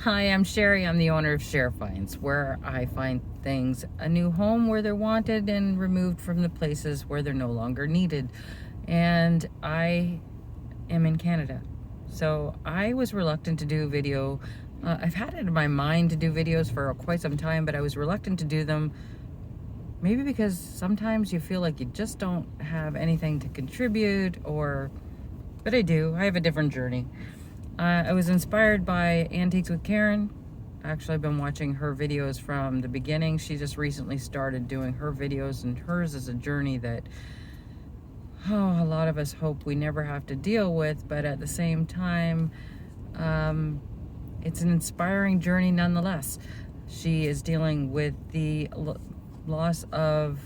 Hi, I'm Sherry. I'm the owner of Share Finds, where I find things a new home where they're wanted and removed from the places where they're no longer needed. And I am in Canada. So I was reluctant to do a video. I've had it in my mind to do videos for quite some time, but I was reluctant to do them. Maybe because sometimes you feel like you just don't have anything to contribute, but I do. I have a different journey. I was inspired by Antiques with Karen. Actually, I've been watching her videos from the beginning. She just recently started doing her videos, and hers is a journey that, a lot of us hope we never have to deal with, but at the same time, it's an inspiring journey nonetheless. She is dealing with the loss of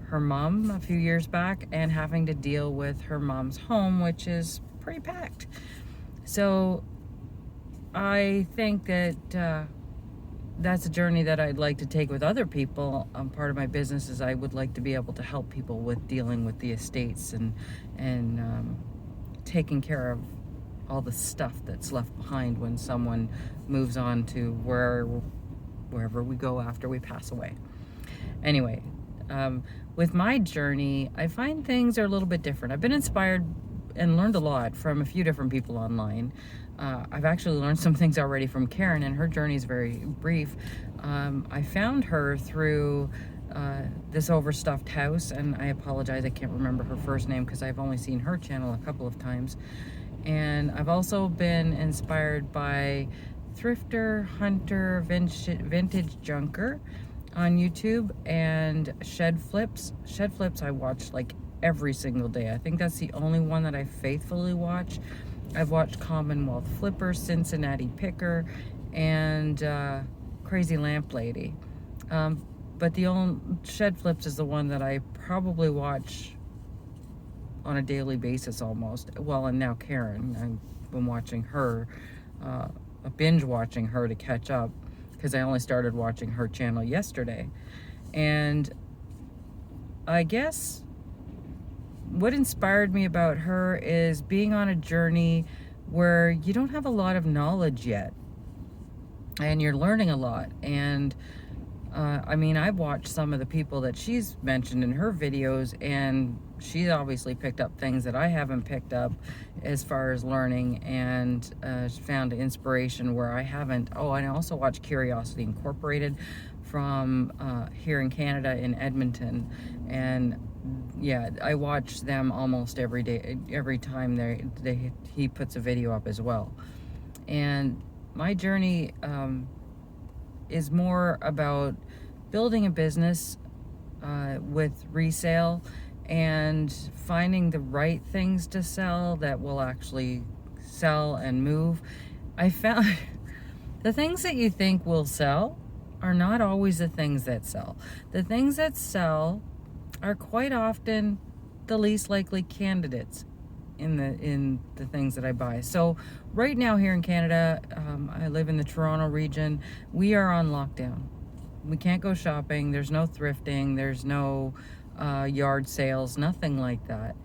her mom a few years back and having to deal with her mom's home, which is pretty packed. So I think that that's a journey that I'd like to take with other people. Part of my business is I would like to be able to help people with dealing with the estates and taking care of all the stuff that's left behind when someone moves on to wherever we go after we pass away. Anyway, with my journey, I find things are a little bit different. I've been inspired and learned a lot from a few different people online. I've actually learned some things already from Karen, and her journey is very brief. I found her through this Overstuffed house, and I apologize, I can't remember her first name because I've only seen her channel a couple of times. And I've also been inspired by Thrifter, Hunter, Vintage Junker on YouTube, and Shed Flips. Shed Flips I watch like every single day. I think that's the only one that I faithfully watch. I've watched Commonwealth Picker, Cincinnati Picker, and Crazy Lamp Lady. But the only Shed Flips is the one that I probably watch on a daily basis almost. Well, and now Karen, I've been watching her, binge watching her to catch up because I only started watching her channel yesterday. And I guess what inspired me about her is being on a journey where you don't have a lot of knowledge yet and you're learning a lot. And I've watched some of the people that she's mentioned in her videos, and she's obviously picked up things that I haven't picked up as far as learning, and found inspiration where I haven't. Oh, and I also watch Curiosity Incorporated from here in Canada in Edmonton, and yeah, I watch them almost every day, every time he puts a video up as well. And my journey is more about building a business with resale and finding the right things to sell that will actually sell and move. I found the things that you think will sell are not always the things that sell. The things that sell are quite often the least likely candidates in the things that I buy. So right now here in Canada, I live in the Toronto region. We are on lockdown. We can't go shopping. There's no thrifting. There's no yard sales, nothing like that.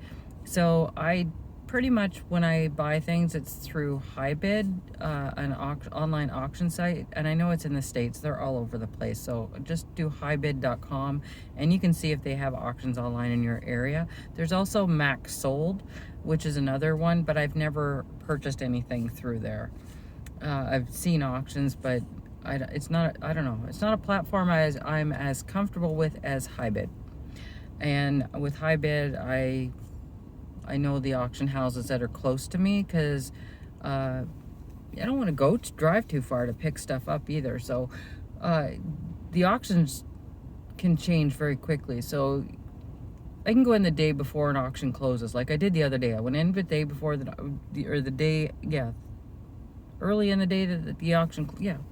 So I pretty much, when I buy things, it's through HiBid, an online auction site. And I know it's in the States. They're all over the place. So just do HiBid.com and you can see if they have auctions online in your area. There's also Max Sold, which is another one, but I've never purchased anything through there. I've seen auctions, but it's not a platform I'm as comfortable with as HiBid. And with HiBid, I know the auction houses that are close to me because I don't want to drive too far to pick stuff up either. So the auctions can change very quickly. So I can go in the day before an auction closes, like I did the other day. I went in the day before early in the day that the auction,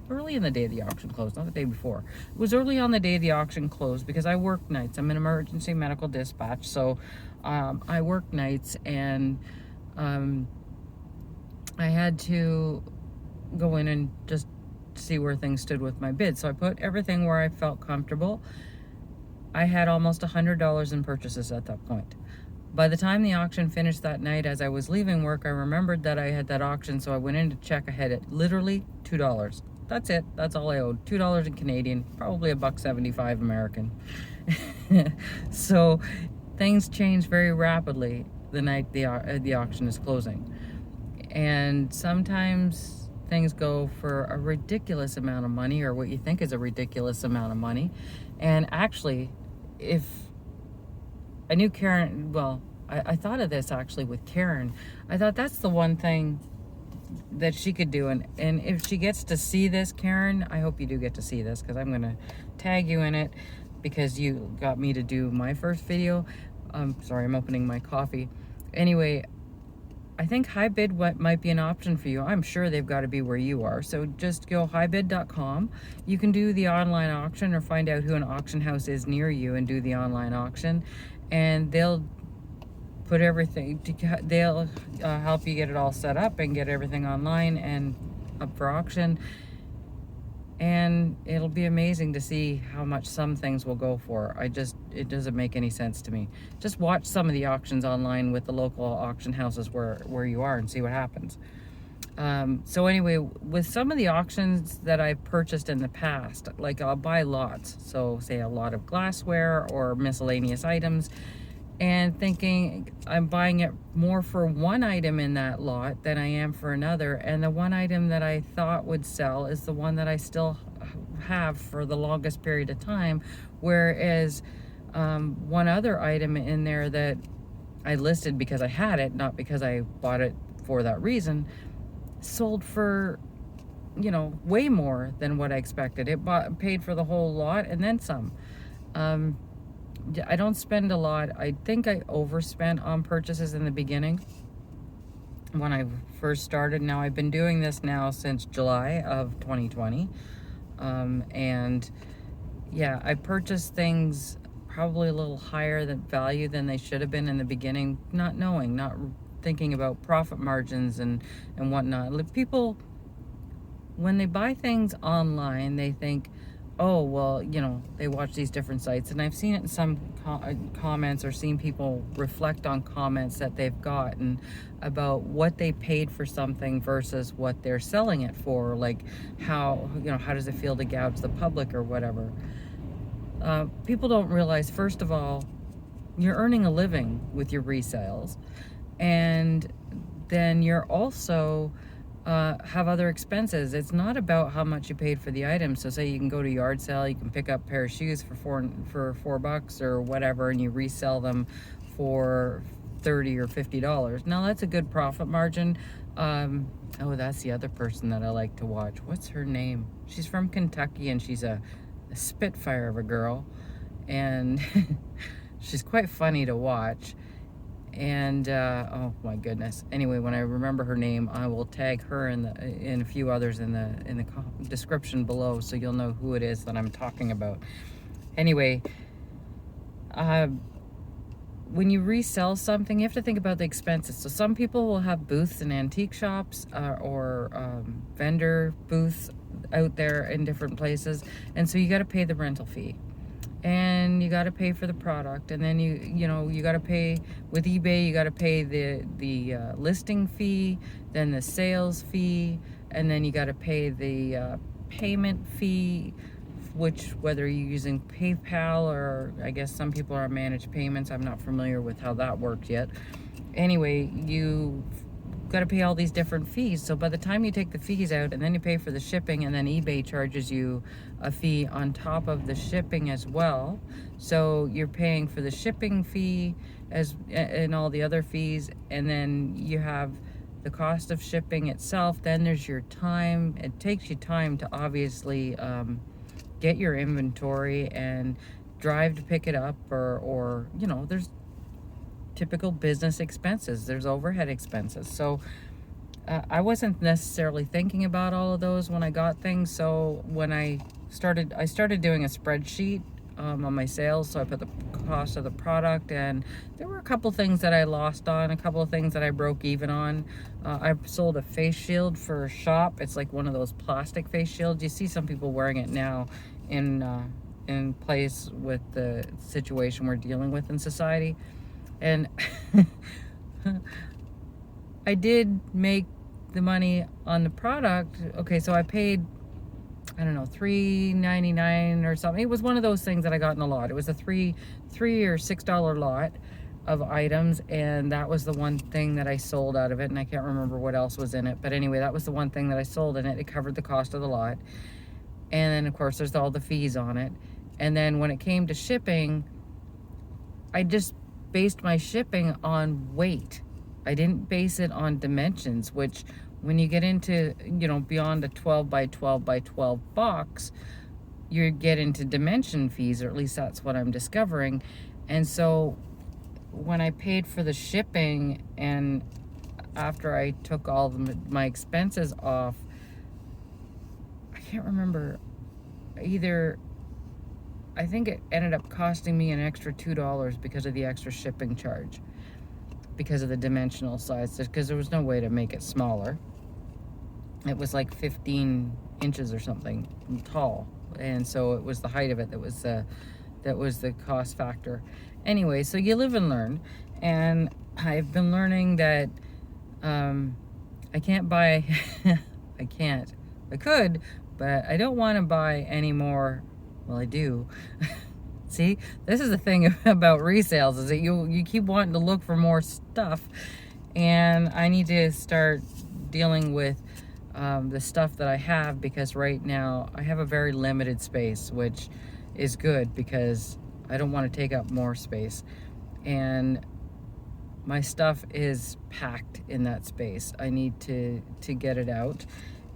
early in the day the auction closed, not the day before. It was early on the day the auction closed because I work nights. I'm an emergency medical dispatch, so I work nights, and I had to go in and just see where things stood with my bid. So I put everything where I felt comfortable. I had almost $100 in purchases at that point. By the time the auction finished that night, as I was leaving work, I remembered that I had that auction, so I went in to check. I had it literally $2. That's it. That's all I owed. $2 in Canadian, probably $1.75 American. So things change very rapidly the night the auction is closing. And sometimes things go for a ridiculous amount of money, or what you think is a ridiculous amount of money. And actually, if I knew Karen, well, I thought of this actually with Karen. I thought that's the one thing that she could do. And if she gets to see this, Karen, I hope you do get to see this, because I'm going to tag you in it because you got me to do my first video. Sorry, I'm opening my coffee. Anyway, I think high bid might be an option for you. I'm sure they've got to be where you are. So just go highbid.com. You can do the online auction or find out who an auction house is near you and do the online auction. And they'll put everything, they'll help you get it all set up and get everything online and up for auction. And it'll be amazing to see how much some things will go for. It doesn't make any sense to me. Just watch some of the auctions online with the local auction houses where you are and see what happens. So anyway, with some of the auctions that I've purchased in the past, like I'll buy lots. So say a lot of glassware or miscellaneous items, and thinking I'm buying it more for one item in that lot than I am for another. And the one item that I thought would sell is the one that I still have for the longest period of time. Whereas one other item in there that I listed because I had it, not because I bought it for that reason, sold for, you know, way more than what I expected. It paid for the whole lot and then some. I don't spend a lot. I think I overspent on purchases in the beginning when I first started. Now I've been doing this now since July of 2020. And yeah, I purchased things probably a little higher than value than they should have been in the beginning, not knowing, not thinking about profit margins and whatnot. People, when they buy things online, they think, oh, well, you know, they watch these different sites. And I've seen it in some comments, or seen people reflect on comments that they've gotten about what they paid for something versus what they're selling it for. Like how, you know, how does it feel to gouge the public or whatever. People don't realize, first of all, you're earning a living with your resales. And then you're also have other expenses. It's not about how much you paid for the item. So say you can go to a yard sale, you can pick up a pair of shoes for $4 or whatever, and you resell them for $30 or $50. Now that's a good profit margin. Oh, that's the other person that I like to watch. What's her name? She's from Kentucky, and she's a spitfire of a girl, and she's quite funny to watch. And oh my goodness. Anyway, when I remember her name, I will tag her and a few others in the description below, so you'll know who it is that I'm talking about. Anyway, when you resell something, you have to think about the expenses. So some people will have booths in antique shops or vendor booths out there in different places, and so you got to pay the rental fee. And you got to pay for the product, and then you got to pay with eBay. You got to pay the listing fee, then the sales fee, and then you got to pay the payment fee, which whether you're using PayPal or I guess some people are managed payments. I'm not familiar with how that works yet. Anyway, you got to pay all these different fees. So by the time you take the fees out, and then you pay for the shipping, and then eBay charges you a fee on top of the shipping as well. So you're paying for the shipping fee and all the other fees, and then you have the cost of shipping itself. Then there's your time. It takes you time to obviously get your inventory and drive to pick it up, or you know, there's typical business expenses, there's overhead expenses. So I wasn't necessarily thinking about all of those when I got things. So when I started doing a spreadsheet on my sales. So I put the cost of the product, and there were a couple things that I lost on, a couple of things that I broke even on. I sold a face shield for a shop. It's like one of those plastic face shields. You see some people wearing it now in place with the situation we're dealing with in society. And I did make the money on the product. Okay, so I paid I don't know, $3.99 or something. It was one of those things that I got in a lot. It was a three or $6 lot of items, and that was the one thing that I sold out of it, and I can't remember what else was in it, but anyway, that was the one thing that I sold in it. It covered the cost of the lot, and then of course there's all the fees on it. And then when it came to shipping, I just based my shipping on weight. I didn't base it on dimensions, which when you get into, you know, beyond a 12 by 12 by 12 box, you get into dimension fees, or at least that's what I'm discovering. And so when I paid for the shipping, and after I took all my expenses off, I can't remember, either I think it ended up costing me an extra $2 because of the extra shipping charge, because of the dimensional size, because there was no way to make it smaller. It was like 15 inches or something tall, and so it was the height of it that was the cost factor. Anyway, so you live and learn, and I've been learning that I can't buy I could, but I don't want to buy any more. Well, I do. See, this is the thing about resales, is that you keep wanting to look for more stuff, and I need to start dealing with the stuff that I have, because right now I have a very limited space, which is good because I don't want to take up more space, and my stuff is packed in that space. I need to get it out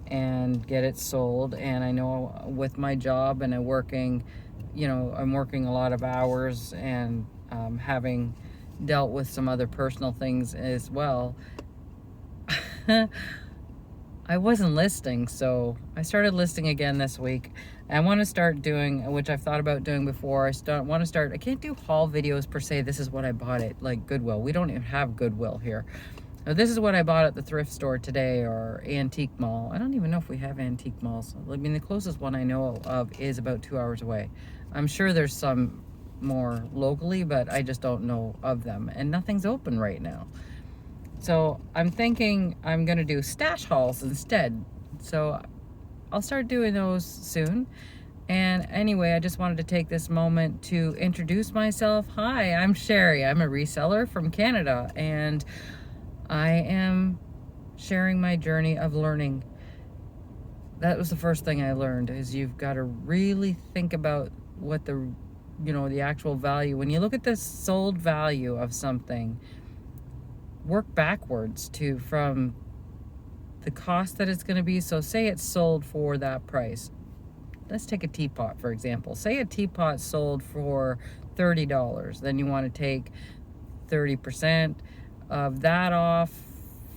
and get it sold. And I know with my job and I'm working a lot of hours, and having dealt with some other personal things as well, I wasn't listing, so I started listing again this week. I want to start doing, which I've thought about doing before, I can't do haul videos per se. This is what I bought at like Goodwill. We don't even have Goodwill here. Now, this is what I bought at the thrift store today, or antique mall. I don't even know if we have antique malls. I mean, the closest one I know of is about 2 hours away. I'm sure there's some more locally, but I just don't know of them, and nothing's open right now. So I'm thinking I'm gonna do stash hauls instead. So I'll start doing those soon. And anyway, I just wanted to take this moment to introduce myself. Hi, I'm Sherry. I'm a reseller from Canada, and I am sharing my journey of learning. That was the first thing I learned, is you've got to really think about what the actual value, when you look at the sold value of something, work backwards from the cost that it's going to be. So say it's sold for that price. Let's take a teapot, for example. Say a teapot sold for $30. Then you want to take 30% of that off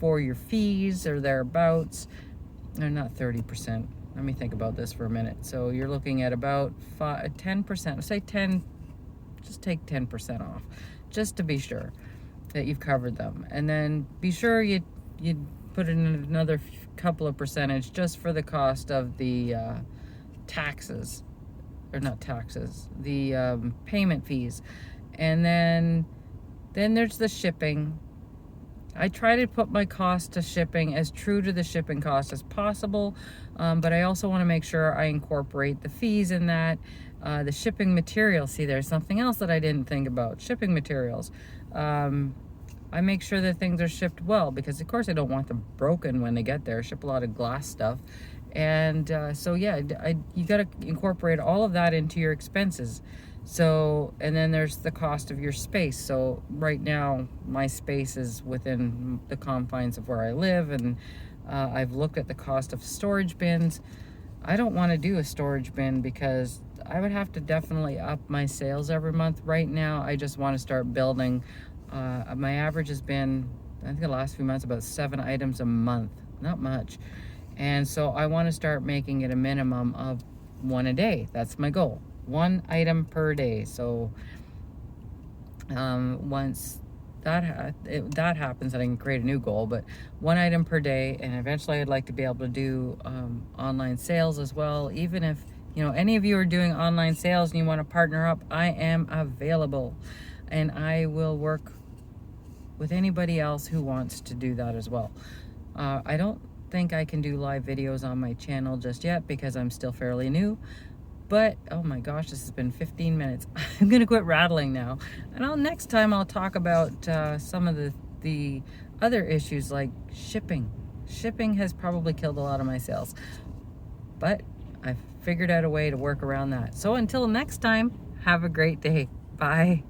for your fees or thereabouts. Or not 30%. Let me think about this for a minute. So you're looking at about 10%. Say 10, just take 10% off, just to be sure that you've covered them. And then be sure you put in another couple of percentage just for the cost of the taxes, or not taxes, the payment fees. And then there's the shipping. I try to put my cost to shipping as true to the shipping cost as possible, but I also want to make sure I incorporate the fees in that. The shipping materials. See, there's something else that I didn't think about. Shipping materials. I make sure that things are shipped well, because of course I don't want them broken when they get there. I ship a lot of glass stuff. And so yeah, you got to incorporate all of that into your expenses. So, and then there's the cost of your space. So right now my space is within the confines of where I live, and I've looked at the cost of storage bins. I don't want to do a storage bin because I would have to definitely up my sales every month. Right now I just want to start building. My average has been, I think the last few months, about 7 items a month. Not much. And so I want to start making it a minimum of 1 a day. That's my goal. 1 item per day. So once that happens, then I can create a new goal. But 1 item per day, and eventually I'd like to be able to do online sales as well. Even if any of you are doing online sales and you want to partner up, I am available, and I will work with anybody else who wants to do that as well. I don't think I can do live videos on my channel just yet because I'm still fairly new. But oh my gosh, this has been 15 minutes. I'm gonna quit rattling now. And next time I'll talk about some of the other issues like shipping. Shipping has probably killed a lot of my sales, but I've figured out a way to work around that. So until next time, have a great day. Bye.